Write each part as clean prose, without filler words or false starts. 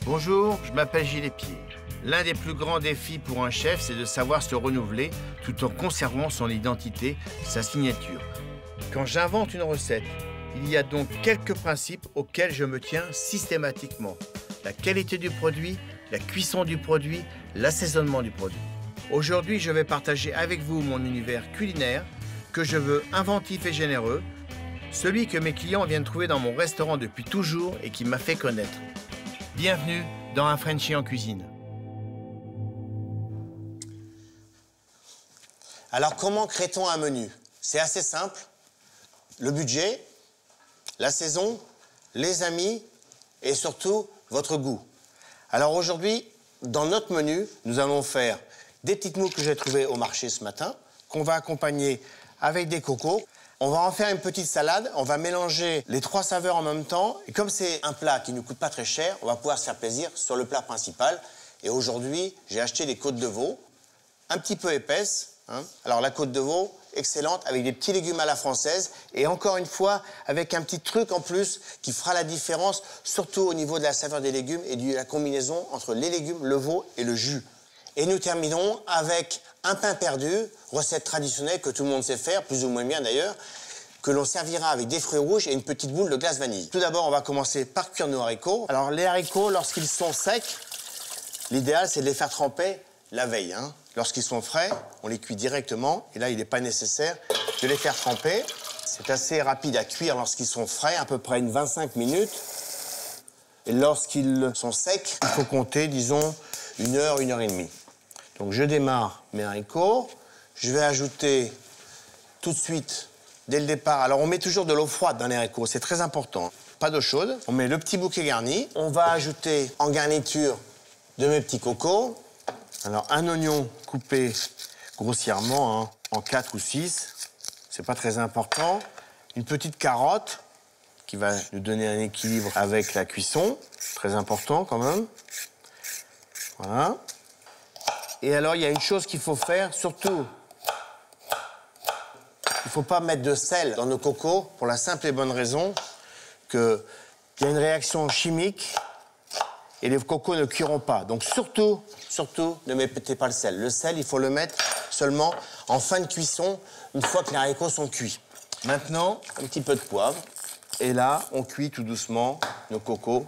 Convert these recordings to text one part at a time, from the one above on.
Bonjour, je m'appelle Gilles Espier. L'un des plus grands défis pour un chef, c'est de savoir se renouveler tout en conservant son identité, sa signature. Quand j'invente une recette, il y a donc quelques principes auxquels je me tiens systématiquement. La qualité du produit, la cuisson du produit, l'assaisonnement du produit. Aujourd'hui, je vais partager avec vous mon univers culinaire que je veux inventif et généreux, celui que mes clients viennent trouver dans mon restaurant depuis toujours et qui m'a fait connaître. Bienvenue dans Un Frenchie en cuisine. Alors, comment crée-t-on un menu? C'est assez simple. Le budget, la saison, les amis et surtout votre goût. Alors aujourd'hui, dans notre menu, nous allons faire des petites moules que j'ai trouvées au marché ce matin, qu'on va accompagner avec des cocos. On va en faire une petite salade, on va mélanger les trois saveurs en même temps. Et comme c'est un plat qui ne coûte pas très cher, on va pouvoir se faire plaisir sur le plat principal. Et aujourd'hui, j'ai acheté des côtes de veau, un petit peu épaisses. Alors la côte de veau, excellente, avec des petits légumes à la française. Et encore une fois, avec un petit truc en plus qui fera la différence, surtout au niveau de la saveur des légumes et de la combinaison entre les légumes, le veau et le jus. Et nous terminons avec un pain perdu, recette traditionnelle que tout le monde sait faire, plus ou moins bien d'ailleurs, que l'on servira avec des fruits rouges et une petite boule de glace vanille. Tout d'abord, on va commencer par cuire nos haricots. Alors les haricots, lorsqu'ils sont secs, l'idéal c'est de les faire tremper la veille. Lorsqu'ils sont frais, on les cuit directement. Et là, il n'est pas nécessaire de les faire tremper. C'est assez rapide à cuire lorsqu'ils sont frais, à peu près une 25 minutes. Et lorsqu'ils sont secs, il faut compter, disons, 1 heure, 1 heure et demie. Donc je démarre mes haricots. Je vais ajouter tout de suite, dès le départ... Alors on met toujours de l'eau froide dans les haricots, c'est très important. Pas d'eau chaude. On met le petit bouquet garni. On va ajouter en garniture de mes petits cocos. Alors un oignon coupé grossièrement, en 4 ou 6. C'est pas très important. Une petite carotte qui va nous donner un équilibre avec la cuisson. Très important quand même. Voilà. Et alors, il y a une chose qu'il faut faire, surtout, il ne faut pas mettre de sel dans nos cocos pour la simple et bonne raison qu'il y a une réaction chimique et les cocos ne cuiront pas. Donc surtout, ne mettez pas le sel. Le sel, il faut le mettre seulement en fin de cuisson, une fois que les haricots sont cuits. Maintenant, un petit peu de poivre. Et là, on cuit tout doucement nos cocos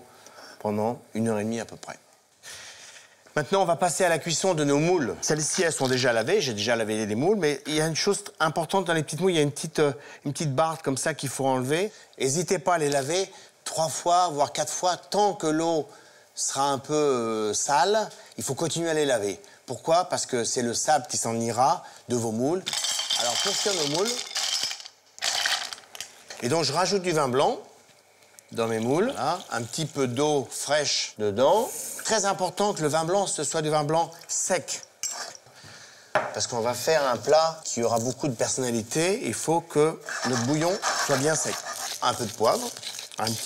pendant 1 heure et demie à peu près. Maintenant, on va passer à la cuisson de nos moules. Celles-ci, elles sont déjà lavées. J'ai déjà lavé les moules. Mais il y a une chose importante dans les petites moules. Il y a une petite barre comme ça qu'il faut enlever. N'hésitez pas à les laver 3 fois, voire 4 fois. Tant que l'eau sera un peu sale, il faut continuer à les laver. Pourquoi? Parce que c'est le sable qui s'en ira de vos moules. Alors, pour cuire nos moules... Et donc, je rajoute du vin blanc dans mes moules. Voilà. Un petit peu d'eau fraîche dedans. Très important que le vin blanc, ce soit du vin blanc sec. Parce qu'on va faire un plat qui aura beaucoup de personnalité. Il faut que notre bouillon soit bien sec. Un peu de poivre.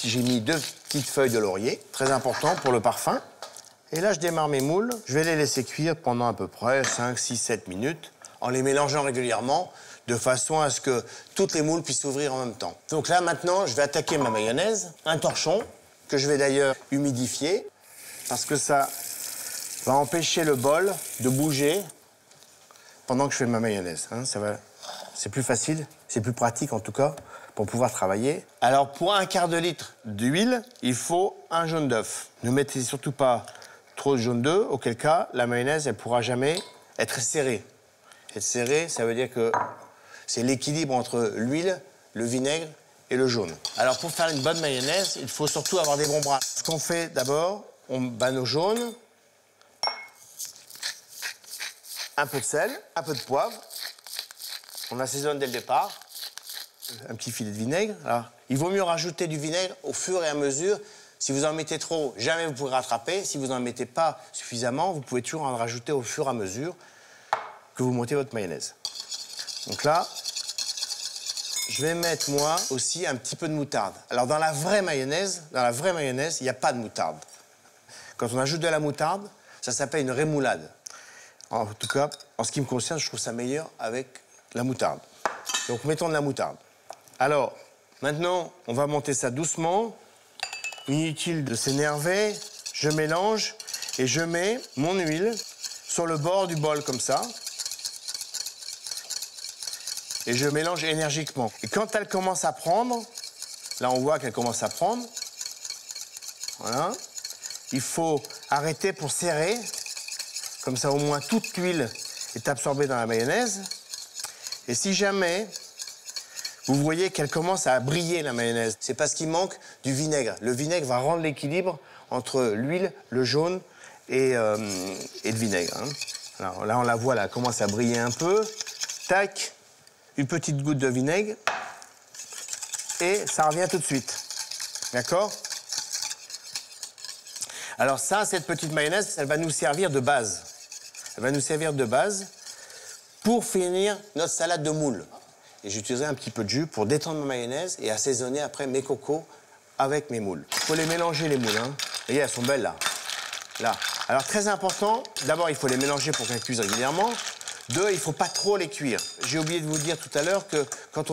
J'ai mis 2 petites feuilles de laurier. Très important pour le parfum. Et là, je démarre mes moules. Je vais les laisser cuire pendant à peu près 5, 6, 7 minutes en les mélangeant régulièrement de façon à ce que toutes les moules puissent s'ouvrir en même temps. Donc là, maintenant, je vais attaquer ma mayonnaise. Un torchon que je vais d'ailleurs humidifier parce que ça va empêcher le bol de bouger pendant que je fais ma mayonnaise. C'est plus facile, c'est plus pratique en tout cas pour pouvoir travailler. Alors, pour 1/4 de litre d'huile, il faut un jaune d'œuf. Ne mettez surtout pas trop de jaune d'œuf, auquel cas, la mayonnaise, elle ne pourra jamais être serrée. Être serrée, ça veut dire que c'est l'équilibre entre l'huile, le vinaigre et le jaune. Alors, pour faire une bonne mayonnaise, il faut surtout avoir des bons bras. Ce qu'on fait d'abord, on bat nos jaunes, un peu de sel, un peu de poivre. On assaisonne dès le départ. Un petit filet de vinaigre. Alors, il vaut mieux rajouter du vinaigre au fur et à mesure. Si vous en mettez trop, jamais vous pourrez rattraper. Si vous n'en mettez pas suffisamment, vous pouvez toujours en rajouter au fur et à mesure que vous montez votre mayonnaise. Donc là, je vais mettre, moi, aussi un petit peu de moutarde. Alors, dans la vraie mayonnaise, il n'y a pas de moutarde. Quand on ajoute de la moutarde, ça s'appelle une rémoulade. En tout cas, en ce qui me concerne, je trouve ça meilleur avec la moutarde. Donc, mettons de la moutarde. Alors, maintenant, on va monter ça doucement. Inutile de s'énerver. je mélange et je mets mon huile sur le bord du bol comme ça. Et je mélange énergiquement. Et quand elle commence à prendre, là on voit qu'elle commence à prendre, voilà, il faut arrêter pour serrer, comme ça au moins toute l'huile est absorbée dans la mayonnaise. Et si jamais vous voyez qu'elle commence à briller la mayonnaise, c'est parce qu'il manque du vinaigre. Le vinaigre va rendre l'équilibre entre l'huile, le jaune et le vinaigre. Hein. Alors là on la voit, là, elle commence à briller un peu. Tac, une petite goutte de vinaigre et ça revient tout de suite. D'accord? Alors ça, cette petite mayonnaise, elle va nous servir de base. Elle va nous servir de base pour finir notre salade de moules. Et j'utiliserai un petit peu de jus pour détendre ma mayonnaise et assaisonner après mes cocos avec mes moules. Il faut les mélanger, les moules. Hein. Vous voyez, elles sont belles, là. Là. Alors, très important, d'abord, il faut les mélanger pour qu'elles cuisent régulièrement. Deux, il ne faut pas trop les cuire. J'ai oublié de vous dire tout à l'heure que quand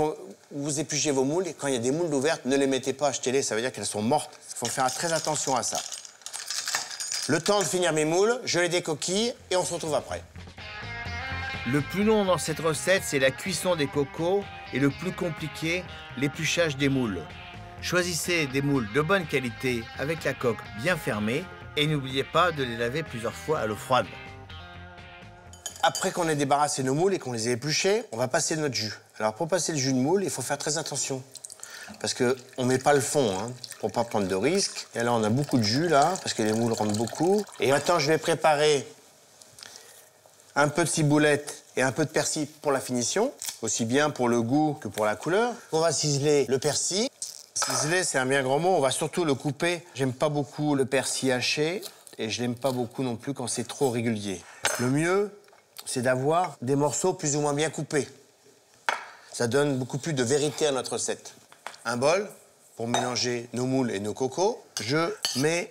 vous épluchez vos moules, quand il y a des moules ouvertes, ne les mettez pas, achetez-les, ça veut dire qu'elles sont mortes. Il faut faire très attention à ça. Le temps de finir mes moules, je les décoquille et on se retrouve après. Le plus long dans cette recette, c'est la cuisson des cocos et le plus compliqué, l'épluchage des moules. Choisissez des moules de bonne qualité avec la coque bien fermée et n'oubliez pas de les laver plusieurs fois à l'eau froide. Après qu'on ait débarrassé nos moules et qu'on les ait épluchés, on va passer notre jus. Alors pour passer le jus de moule, il faut faire très attention. Parce qu'on ne met pas le fond, hein, pour ne pas prendre de risques. Et là, on a beaucoup de jus, là, parce que les moules rentrent beaucoup. Et maintenant, je vais préparer un peu de ciboulette et un peu de persil pour la finition, aussi bien pour le goût que pour la couleur. On va ciseler le persil. Ciseler, c'est un bien grand mot. On va surtout le couper. J'aime pas beaucoup le persil haché et je l'aime pas beaucoup non plus quand c'est trop régulier. Le mieux, c'est d'avoir des morceaux plus ou moins bien coupés. Ça donne beaucoup plus de vérité à notre recette. Un bol pour mélanger nos moules et nos cocos. Je mets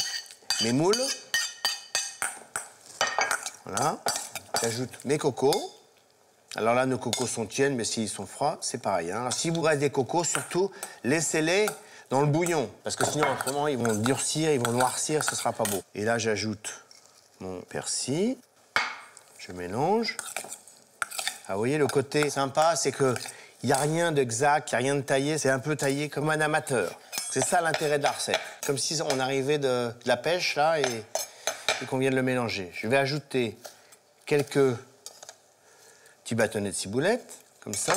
mes moules. Voilà. J'ajoute mes cocos. Alors là, nos cocos sont tièdes, mais s'ils sont froids, c'est pareil. Hein. Alors, si vous reste des cocos, surtout, laissez-les dans le bouillon. Parce que sinon, autrement, ils vont durcir, ils vont noircir, ce ne sera pas beau. Et là, j'ajoute mon persil. Je mélange. Ah, vous voyez, le côté sympa, c'est que il n'y a rien d'exact, il n'y a rien de taillé. C'est un peu taillé comme un amateur. C'est ça l'intérêt de la recette. Comme si on arrivait de la pêche, là, et qu'on vient de le mélanger. Je vais ajouter quelques petits bâtonnets de ciboulette, comme ça.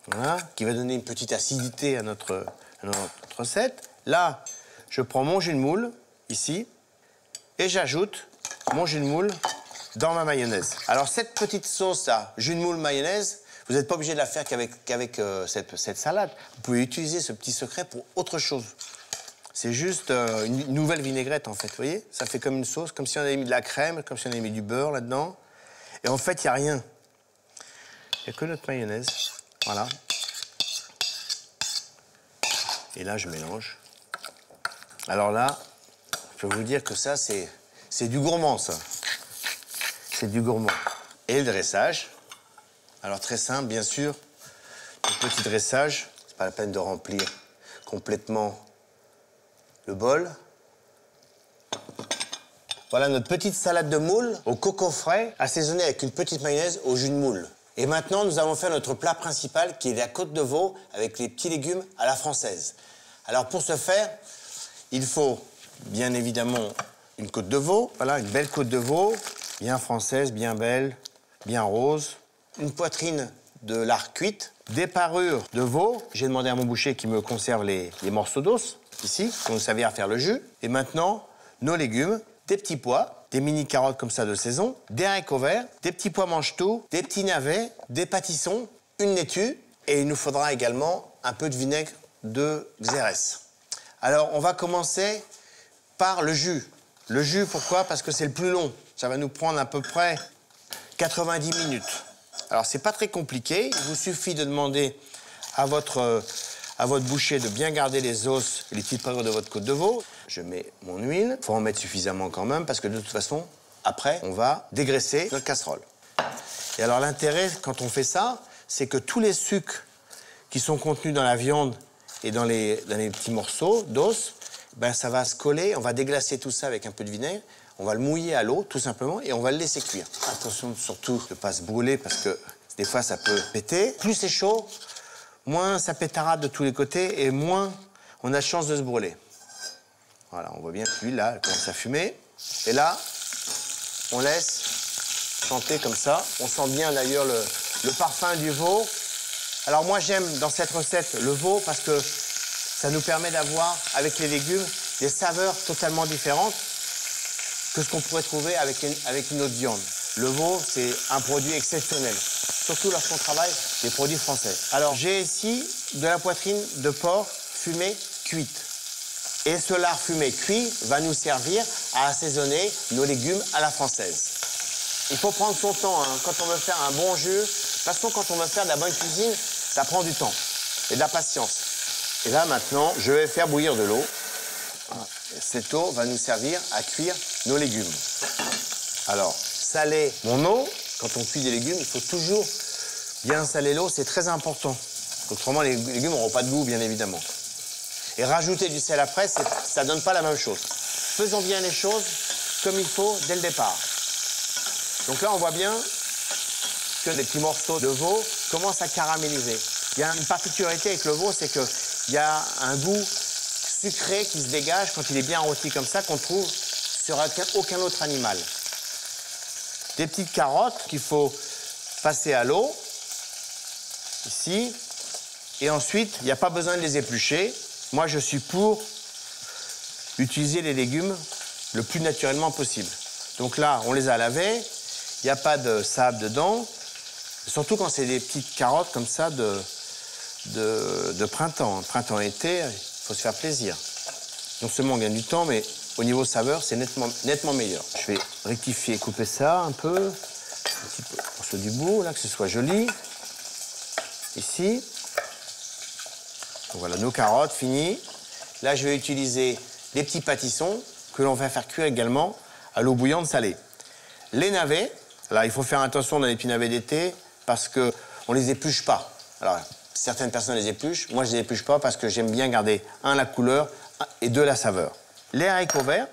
Voilà, qui va donner une petite acidité à notre recette. Là, je prends mon jus de moule, ici, et j'ajoute mon jus de moule dans ma mayonnaise. Alors, cette petite sauce-là, jus de moule mayonnaise, vous n'êtes pas obligé de la faire qu'avec cette salade. Vous pouvez utiliser ce petit secret pour autre chose. C'est juste une nouvelle vinaigrette, en fait, vous voyez? Ça fait comme une sauce, comme si on avait mis de la crème, comme si on avait mis du beurre là-dedans. Et en fait, il n'y a rien. Il n'y a que notre mayonnaise. Voilà. Et là, je mélange. Alors là, je peux vous dire que ça, c'est du gourmand, ça. C'est du gourmand. Et le dressage. Alors, très simple, bien sûr. Le petit dressage. C'est pas la peine de remplir complètement le bol. Voilà notre petite salade de moules au coco frais, assaisonnée avec une petite mayonnaise au jus de moule. Et maintenant, nous allons faire notre plat principal, qui est la côte de veau avec les petits légumes à la française. Alors, pour ce faire, il faut bien évidemment une côte de veau. Voilà, une belle côte de veau, bien française, bien belle, bien rose. Une poitrine de lard cuite, des parures de veau. J'ai demandé à mon boucher qui me conserve les morceaux d'os, ici, pour nous servir à faire le jus. Et maintenant, nos légumes, des petits pois, des mini carottes comme ça de saison, des haricots verts, des petits pois mange-tout, des petits navets, des pâtissons, une laitue. Et il nous faudra également un peu de vinaigre de Xérès. Alors, on va commencer par le jus. Le jus, pourquoi? Parce que c'est le plus long. Ça va nous prendre à peu près 90 minutes. Alors, c'est pas très compliqué. Il vous suffit de demander à votre boucher de bien garder les os et les petites parures de votre côte de veau. Je mets mon huile. Il faut en mettre suffisamment quand même parce que de toute façon, après, on va dégraisser notre casserole. Et alors, l'intérêt, quand on fait ça, c'est que tous les sucres qui sont contenus dans la viande et dans les petits morceaux d'os, ben, ça va se coller. On va déglacer tout ça avec un peu de vinaigre. On va le mouiller à l'eau, tout simplement, et on va le laisser cuire. Attention surtout de ne pas se brûler, parce que des fois, ça peut péter. Plus c'est chaud, moins ça pétarade de tous les côtés, et moins on a de chance de se brûler. Voilà, on voit bien que l'huile, là, elle commence à fumer. Et là, on laisse chanter comme ça. On sent bien, d'ailleurs, le parfum du veau. Alors moi, j'aime, dans cette recette, le veau, parce que ça nous permet d'avoir, avec les légumes, des saveurs totalement différentes que ce qu'on pourrait trouver avec une autre viande. Le veau, c'est un produit exceptionnel, surtout lorsqu'on travaille des produits français. Alors, j'ai ici de la poitrine de porc fumée cuite. Et ce lard fumé cuit va nous servir à assaisonner nos légumes à la française. Il faut prendre son temps, hein, quand on veut faire un bon jus. De toute façon, quand on veut faire de la bonne cuisine, ça prend du temps et de la patience. Et là, maintenant, je vais faire bouillir de l'eau. Cette eau va nous servir à cuire nos légumes. Alors, saler mon eau. Quand on cuit des légumes, il faut toujours bien saler l'eau, c'est très important. Autrement, les légumes n'auront pas de goût, bien évidemment. Et rajouter du sel après, ça ne donne pas la même chose. Faisons bien les choses comme il faut dès le départ. Donc là, on voit bien que les petits morceaux de veau commencent à caraméliser. Il y a une particularité avec le veau, c'est qu'il y a un goût sucré qui se dégage quand il est bien rôti comme ça, qu'on trouve sur aucun autre animal. Des petites carottes qu'il faut passer à l'eau, ici. Et ensuite, il n'y a pas besoin de les éplucher. Moi, je suis pour utiliser les légumes le plus naturellement possible. Donc là, on les a lavés. Il n'y a pas de sable dedans. Surtout quand c'est des petites carottes comme ça de printemps. Printemps-été, il faut se faire plaisir. Non seulement on gagne du temps, mais au niveau saveur, c'est nettement meilleur. Je vais rectifier, couper ça un peu. Un petit peu pour ce du bout, là, que ce soit joli. Ici. Donc voilà, nos carottes finies. Là, je vais utiliser des petits pâtissons que l'on va faire cuire également à l'eau bouillante salée. Les navets, là, il faut faire attention dans les petits navets d'été parce qu'on ne les épluche pas. Alors, certaines personnes les épluchent. Moi, je ne les épluche pas parce que j'aime bien garder, un, la couleur et deux, la saveur. Les haricots verts,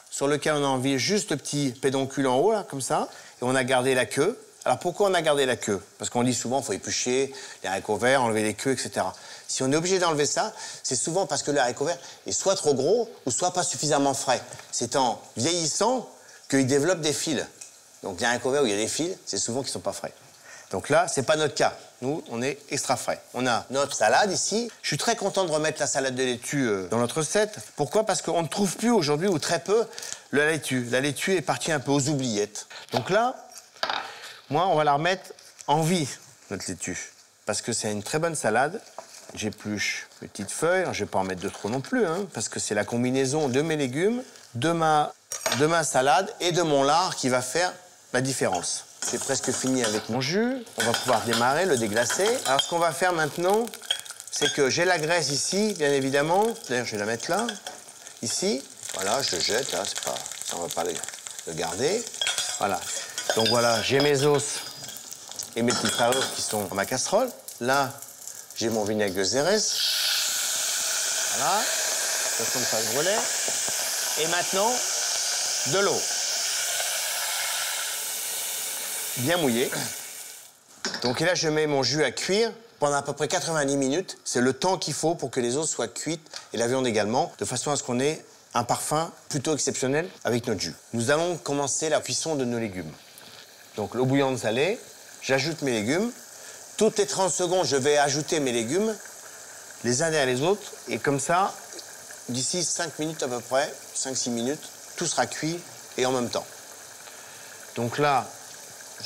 sur lesquels on a enlevé juste le petit pédoncule en haut, là, comme ça, et on a gardé la queue. Alors, pourquoi on a gardé la queue? Parce qu'on dit souvent qu'il faut éplucher les haricots verts, enlever les queues, etc. Si on est obligé d'enlever ça, c'est souvent parce que le haricot vert est soit trop gros ou soit pas suffisamment frais. C'est en vieillissant qu'il développe des fils. Donc, les haricots verts où il y a des fils, c'est souvent qu'ils ne sont pas frais. Donc là, c'est pas notre cas. Nous, on est extra frais. On a notre salade ici. Je suis très content de remettre la salade de laitue dans notre recette. Pourquoi? Parce qu'on ne trouve plus aujourd'hui, ou très peu, la laitue. La laitue est partie un peu aux oubliettes. Donc là, moi, on va la remettre en vie, notre laitue. Parce que c'est une très bonne salade. J'épluche mes petites feuilles. Alors, je ne vais pas en mettre de trop non plus, hein, parce que c'est la combinaison de mes légumes, de ma salade et de mon lard qui va faire la différence. C'est presque fini avec mon jus. On va pouvoir démarrer, le déglacer. Alors, ce qu'on va faire maintenant, c'est que j'ai la graisse ici, bien évidemment. D'ailleurs, je vais la mettre là, ici. Voilà, je le jette, là, c'est pas... ça, on va pas le garder. Voilà. Donc voilà, j'ai mes os et mes petites parures qui sont dans ma casserole. Là, j'ai mon vinaigre de Xérès. Voilà. De façon de pas se brûler. Et maintenant, de l'eau. Bien mouillé. Donc là, je mets mon jus à cuire pendant à peu près 90 minutes. C'est le temps qu'il faut pour que les os soient cuites et la viande également, de façon à ce qu'on ait un parfum plutôt exceptionnel avec notre jus. Nous allons commencer la cuisson de nos légumes. Donc l'eau bouillante salée, j'ajoute mes légumes. Toutes les 30 secondes, je vais ajouter mes légumes, les uns derrière les autres. Et comme ça, d'ici 5 minutes à peu près, 5-6 minutes, tout sera cuit et en même temps. Donc là,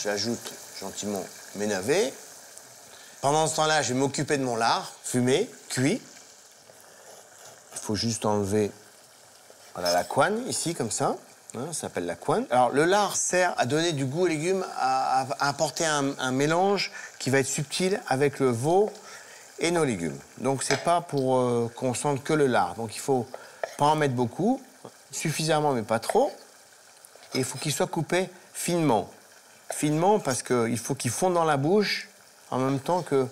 j'ajoute gentiment mes navets. Pendant ce temps-là, je vais m'occuper de mon lard, fumé, cuit. Il faut juste enlever voilà, la couenne, ici, comme ça. Hein, ça s'appelle la couenne. Alors, le lard sert à donner du goût aux légumes, à apporter un mélange qui va être subtil avec le veau et nos légumes. Donc, c'est pas pour qu'on sente que le lard. Donc, il faut pas en mettre beaucoup, suffisamment, mais pas trop. Et il faut qu'il soit coupé finement. Finement parce qu'il faut qu'il fonde dans la bouche en même temps que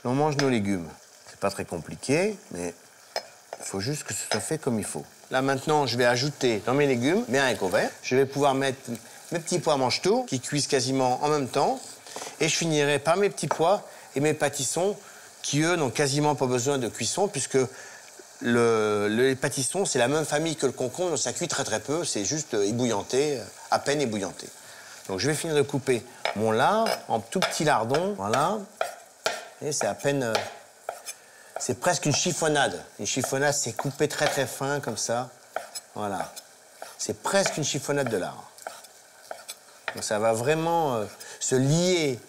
l'on mange nos légumes. C'est pas très compliqué, mais il Il faut juste que ce soit fait comme il faut. Là, maintenant, je vais ajouter dans mes légumes mes haricots verts. Je vais pouvoir mettre mes petits pois mange-tout qui cuisent quasiment en même temps. Et je finirai par mes petits pois et mes pâtissons qui, eux, n'ont quasiment pas besoin de cuisson puisque les pâtissons, c'est la même famille que le concombre, donc ça cuit très très peu, c'est juste ébouillanté, à peine ébouillanté. Donc je vais finir de couper mon lard en tout petits lardons, voilà. Et c'est à peine... c'est presque une chiffonnade. Une chiffonnade, c'est coupé très très fin comme ça, voilà. C'est presque une chiffonnade de lard. Donc ça va vraiment se lier,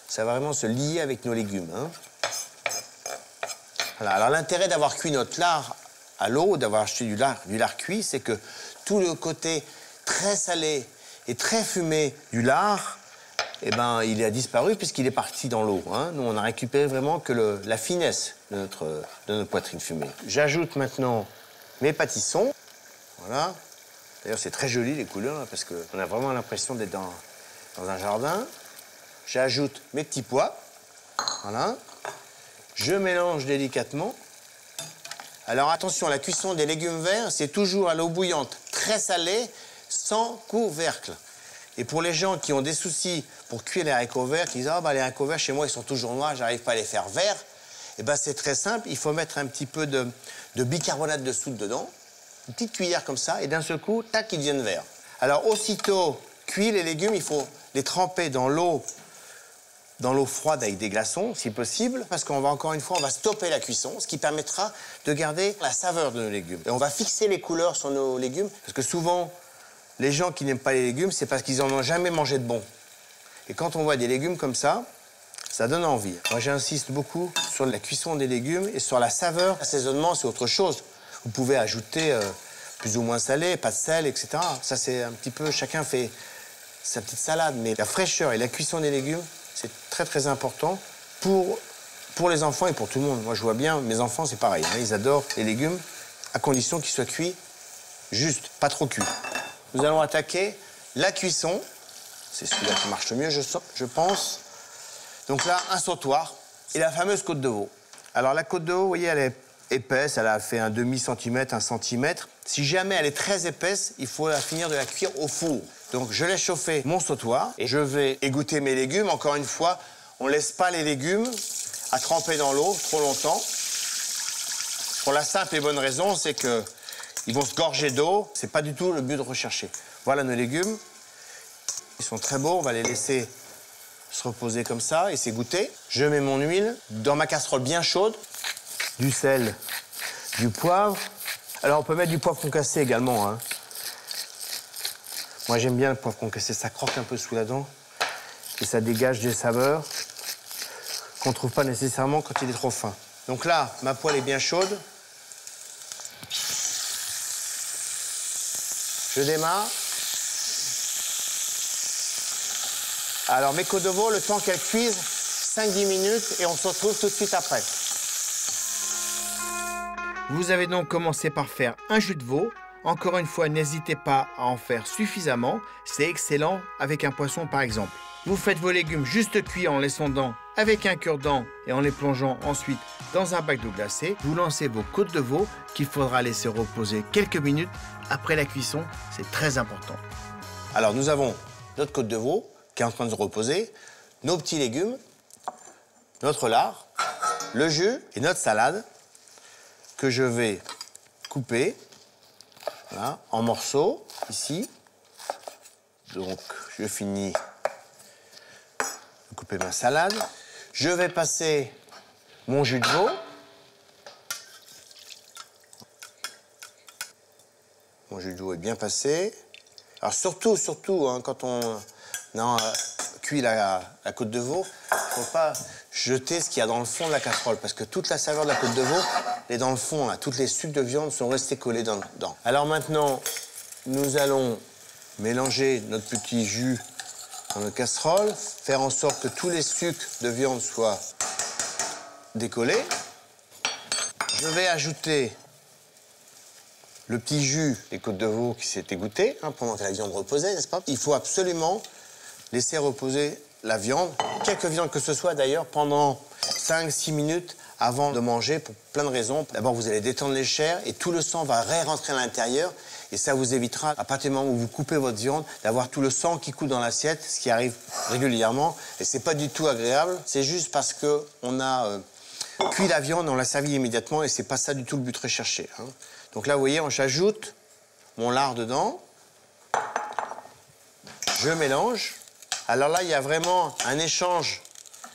ça va vraiment se lier avec nos légumes, hein. Voilà. Alors l'intérêt d'avoir cuit notre lard à l'eau, d'avoir acheté du lard cuit, c'est que tout le côté très salé et très fumé du lard, eh ben, il a disparu puisqu'il est parti dans l'eau, hein. Nous, on a récupéré vraiment que la finesse de notre poitrine fumée. J'ajoute maintenant mes pâtissons. Voilà. D'ailleurs, c'est très joli les couleurs, là, parce qu'on a vraiment l'impression d'être dans un jardin. J'ajoute mes petits pois. Voilà. Je mélange délicatement. Alors attention, la cuisson des légumes verts, c'est toujours à l'eau bouillante, très salée, sans couvercle. Et pour les gens qui ont des soucis pour cuire les haricots verts, qui disent « Ah, bah, les haricots verts, chez moi, ils sont toujours noirs, j'arrive pas à les faire verts », eh ben, c'est très simple, il faut mettre un petit peu de bicarbonate de soude dedans, une petite cuillère comme ça, et d'un seul coup, tac, ils deviennent verts. Alors, aussitôt cuits, les légumes, il faut les tremper dans l'eau froide avec des glaçons, si possible, parce qu'on va, encore une fois, on va stopper la cuisson, ce qui permettra de garder la saveur de nos légumes. Et on va fixer les couleurs sur nos légumes, parce que souvent, les gens qui n'aiment pas les légumes, c'est parce qu'ils n'en ont jamais mangé de bon. Et quand on voit des légumes comme ça donne envie. Moi, j'insiste beaucoup sur la cuisson des légumes et sur la saveur. L'assaisonnement, c'est autre chose. Vous pouvez ajouter plus ou moins salé, pas de sel, etc. Ça, c'est un petit peu... Chacun fait sa petite salade. Mais la fraîcheur et la cuisson des légumes, c'est très, très important pour les enfants et pour tout le monde. Moi, je vois bien, mes enfants, c'est pareil, hein, ils adorent les légumes, à condition qu'ils soient cuits juste, pas trop cuits. Nous allons attaquer la cuisson. C'est celui-là qui marche le mieux, je pense. Donc là, un sautoir et la fameuse côte de veau. Alors, la côte de veau, vous voyez, elle est épaisse, elle a fait un demi-centimètre, 1 centimètre. Si jamais elle est très épaisse, il faut la finir de la cuire au four. Donc, je laisse chauffer mon sautoir et je vais égoutter mes légumes. Encore une fois, on ne laisse pas les légumes à tremper dans l'eau trop longtemps. Pour la simple et bonne raison, c'est qu'ils vont se gorger d'eau. C'est pas du tout le but de rechercher. Voilà nos légumes. Ils sont très beaux, on va les laisser se reposer comme ça et s'égoutter. Je mets mon huile dans ma casserole bien chaude. Du sel, du poivre. Alors, on peut mettre du poivre concassé également, hein. Moi, j'aime bien le poivre concassé, ça croque un peu sous la dent et ça dégage des saveurs qu'on ne trouve pas nécessairement quand il est trop fin. Donc là, ma poêle est bien chaude. Je démarre. Alors, mes côtes de veau, le temps qu'elles cuisent, 5-10 minutes et on se retrouve tout de suite après. Vous avez donc commencé par faire un jus de veau. Encore une fois, n'hésitez pas à en faire suffisamment. C'est excellent avec un poisson, par exemple. Vous faites vos légumes juste cuits en les sondant avec un cure-dent et en les plongeant ensuite dans un bac d'eau glacée. Vous lancez vos côtes de veau qu'il faudra laisser reposer quelques minutes après la cuisson. C'est très important. Alors, nous avons notre côte de veau qui est en train de se reposer, nos petits légumes, notre lard, le jus et notre salade que je vais couper voilà, en morceaux, ici. Donc, je finis de couper ma salade. Je vais passer mon jus de veau. Mon jus de veau est bien passé. Alors, surtout, hein, quand on cuit la côte de veau, il ne faut pas jeter ce qu'il y a dans le fond de la casserole, parce que toute la saveur de la côte de veau est dans le fond, là. Toutes les sucs de viande sont restés collés dedans. Alors maintenant, nous allons mélanger notre petit jus dans notre casserole, faire en sorte que tous les sucs de viande soient décollés. Je vais ajouter le petit jus des côtes de veau qui s'est égoutté, hein, pendant que la viande reposait, n'est-ce pas? Il faut absolument laisser reposer la viande, quelque viande que ce soit d'ailleurs, pendant 5-6 minutes avant de manger pour plein de raisons. D'abord, vous allez détendre les chairs et tout le sang va rentrer à l'intérieur. Et ça vous évitera, à partir du moment où vous coupez votre viande, d'avoir tout le sang qui coule dans l'assiette, ce qui arrive régulièrement. Et c'est pas du tout agréable. C'est juste parce qu'on a cuit la viande, on l'a servi immédiatement et c'est pas ça du tout le but recherché. Hein. Donc là, vous voyez, j'ajoute mon lard dedans. Je mélange. Alors là, il y a vraiment un échange,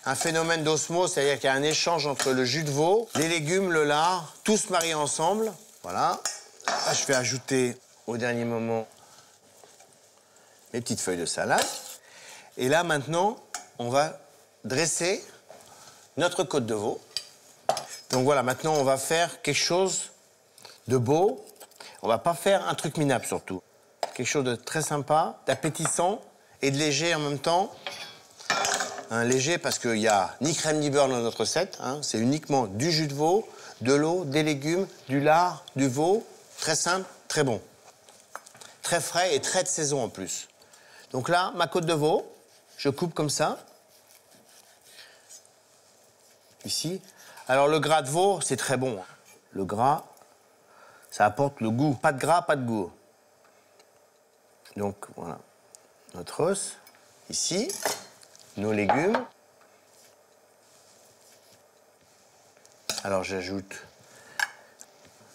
un phénomène d'osmose, c'est-à-dire qu'il y a un échange entre le jus de veau, les légumes, le lard, tout se marie ensemble. Voilà. Là, je vais ajouter au dernier moment mes petites feuilles de salade. Et là, maintenant, on va dresser notre côte de veau. Donc voilà, maintenant, on va faire quelque chose de beau. On va pas faire un truc minable, surtout. Quelque chose de très sympa, d'appétissant et de léger en même temps. Un léger parce qu'il n'y a ni crème ni beurre dans notre recette. Hein. C'est uniquement du jus de veau, de l'eau, des légumes, du lard, du veau. Très simple, très bon. Très frais et très de saison en plus. Donc là, ma côte de veau, je coupe comme ça. Ici. Alors le gras de veau, c'est très bon. Le gras, ça apporte le goût. Pas de gras, pas de goût. Donc voilà, notre os. Ici, nos légumes. Alors j'ajoute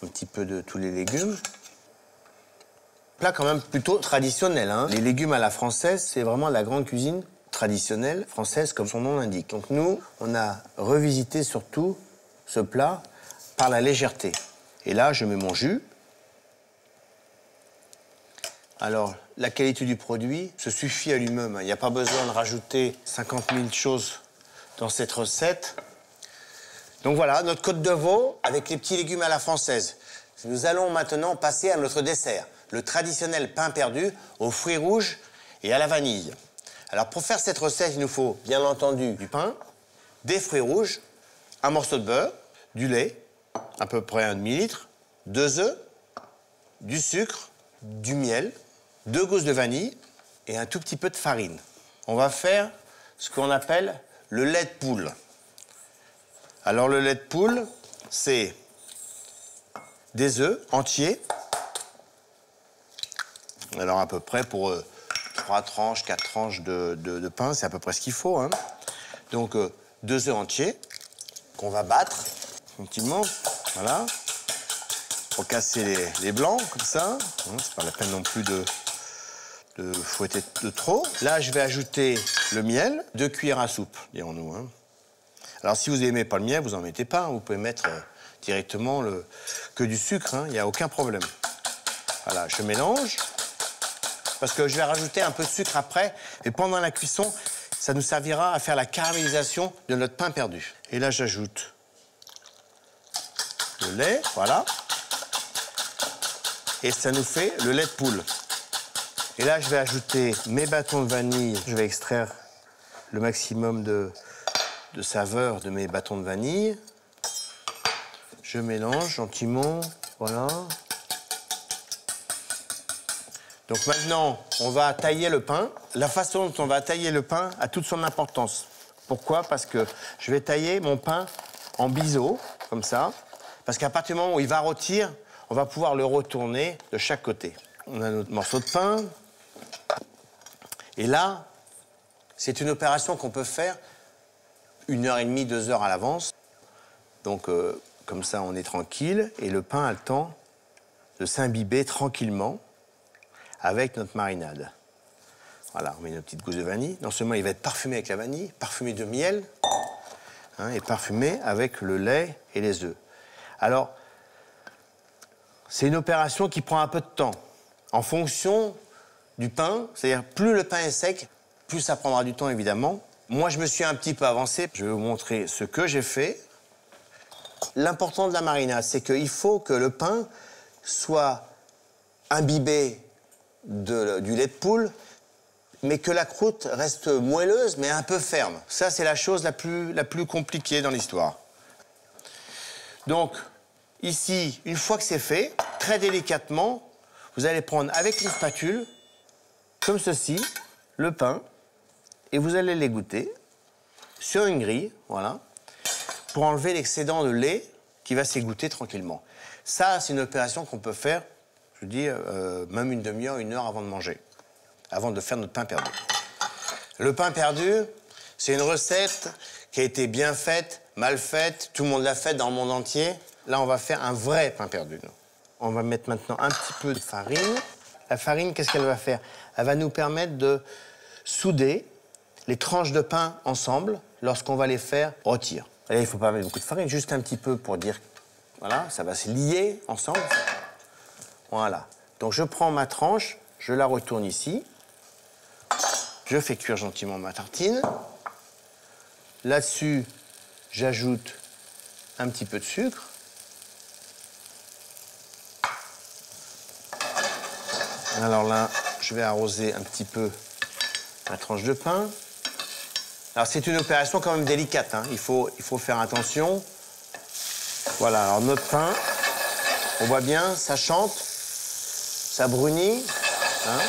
un petit peu de tous les légumes. Plat quand même plutôt traditionnel. Hein. Les légumes à la française, c'est vraiment la grande cuisine traditionnelle française, comme son nom l'indique. Donc nous, on a revisité surtout ce plat par la légèreté. Et là, je mets mon jus. Alors, la qualité du produit se suffit à lui-même. Il n'y a pas besoin de rajouter 50 000 choses dans cette recette. Donc voilà, notre côte de veau avec les petits légumes à la française. Nous allons maintenant passer à notre dessert, le traditionnel pain perdu aux fruits rouges et à la vanille. Alors pour faire cette recette, il nous faut bien entendu du pain, des fruits rouges, un morceau de beurre, du lait, à peu près un demi-litre, 2 œufs, du sucre, du miel, 2 gousses de vanille et un tout petit peu de farine. On va faire ce qu'on appelle le lait de poule. Alors le lait de poule, c'est des œufs entiers. Alors à peu près pour 3 tranches, 4 tranches de pain, c'est à peu près ce qu'il faut. Hein. Donc 2 œufs entiers qu'on va battre tranquillement. Voilà. Pour casser les blancs comme ça. C'est pas la peine non plus de fouetter de trop. Là, je vais ajouter le miel, 2 cuillères à soupe, dirons-nous. Hein. Alors si vous n'aimez pas le miel, vous n'en mettez pas. Hein. Vous pouvez mettre directement que du sucre, il n'y a aucun problème. Voilà, je mélange, parce que je vais rajouter un peu de sucre après, et pendant la cuisson, ça nous servira à faire la caramélisation de notre pain perdu. Et là, j'ajoute le lait, voilà, et ça nous fait le lait de poule. Et là, je vais ajouter mes bâtons de vanille, je vais extraire le maximum de saveur de mes bâtons de vanille. Je mélange gentiment, voilà. Donc maintenant, on va tailler le pain. La façon dont on va tailler le pain a toute son importance. Pourquoi? Parce que je vais tailler mon pain en biseau, comme ça. Parce qu'à partir du moment où il va rôtir, on va pouvoir le retourner de chaque côté. On a notre morceau de pain. Et là, c'est une opération qu'on peut faire 1h30, 2 heures à l'avance. Donc, comme ça, on est tranquille. Et le pain a le temps de s'imbiber tranquillement avec notre marinade. Voilà, on met une petite gousse de vanille. Non seulement il va être parfumé avec la vanille, parfumé de miel, et parfumé avec le lait et les œufs. Alors, c'est une opération qui prend un peu de temps. En fonction du pain, c'est-à-dire plus le pain est sec, plus ça prendra du temps, évidemment. Moi, je me suis un petit peu avancé. Je vais vous montrer ce que j'ai fait. L'important de la marinade, c'est qu'il faut que le pain soit imbibé du lait de poule, mais que la croûte reste moelleuse, mais un peu ferme. Ça, c'est la chose la plus compliquée dans l'histoire. Donc, ici, une fois que c'est fait, très délicatement, vous allez prendre avec une spatule, comme ceci, le pain, et vous allez l'égoutter sur une grille, voilà. pour enlever l'excédent de lait qui va s'égoutter tranquillement. Ça, c'est une opération qu'on peut faire, je vous dis, même une demi-heure, 1 heure avant de manger, avant de faire notre pain perdu. Le pain perdu, c'est une recette qui a été bien faite, mal faite, tout le monde l'a faite dans le monde entier. Là, on va faire un vrai pain perdu, nous. On va mettre maintenant un petit peu de farine. La farine, qu'est-ce qu'elle va faire? Elle va nous permettre de souder les tranches de pain ensemble lorsqu'on va les faire rôtir. Et là, il ne faut pas mettre beaucoup de farine, juste un petit peu pour dire... Voilà, ça va se lier ensemble. Voilà. Donc, je prends ma tranche, je la retourne ici. Je fais cuire gentiment ma tartine. Là-dessus, j'ajoute un petit peu de sucre. Alors là, je vais arroser un petit peu ma tranche de pain. Alors, c'est une opération quand même délicate, hein. Il faut faire attention. Voilà, alors notre pain, on voit bien, ça chante, ça brunit. Hein.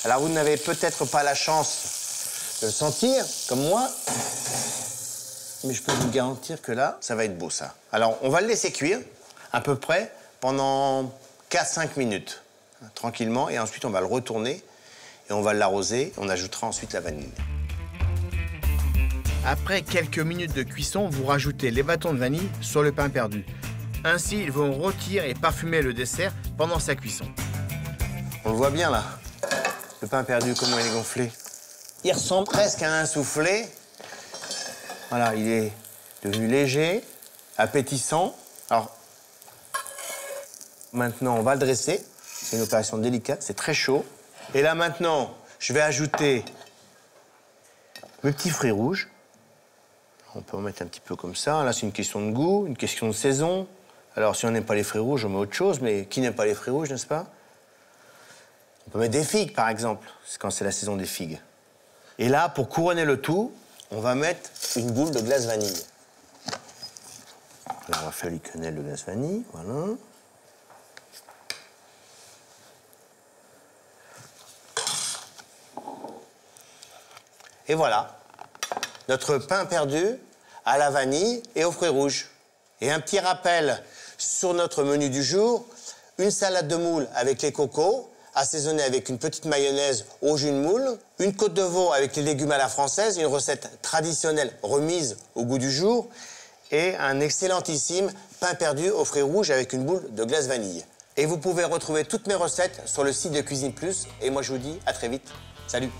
Alors, vous n'avez peut-être pas la chance de le sentir, comme moi, mais je peux vous garantir que là, ça va être beau, ça. Alors, on va le laisser cuire, à peu près, pendant 4-5 minutes, hein, tranquillement, et ensuite, on va le retourner, et on va l'arroser, on ajoutera ensuite la vanille. Après quelques minutes de cuisson, vous rajoutez les bâtons de vanille sur le pain perdu. Ainsi, ils vont rôtir et parfumer le dessert pendant sa cuisson. On le voit bien, là. Le pain perdu, comment il est gonflé. Il ressemble presque à un soufflé. Voilà, il est devenu léger, appétissant. Alors, maintenant, on va le dresser. C'est une opération délicate, c'est très chaud. Et là, maintenant, je vais ajouter mes petits fruits rouges. On peut en mettre un petit peu comme ça. Là, c'est une question de goût, une question de saison. Alors, si on n'aime pas les fruits rouges, on met autre chose. Mais qui n'aime pas les fruits rouges, n'est-ce pas? On peut mettre des figues, par exemple. C'est quand c'est la saison des figues. Et là, pour couronner le tout, on va mettre une boule de glace vanille. Là, on va faire les quenelles de glace vanille. Voilà. Et voilà. Notre pain perdu à la vanille et aux fruits rouges. Et un petit rappel sur notre menu du jour, une salade de moule avec les cocos, assaisonnée avec une petite mayonnaise au jus de moule, une côte de veau avec les légumes à la française, une recette traditionnelle remise au goût du jour, et un excellentissime pain perdu aux fruits rouges avec une boule de glace vanille. Et vous pouvez retrouver toutes mes recettes sur le site de Cuisine Plus, et moi je vous dis à très vite. Salut!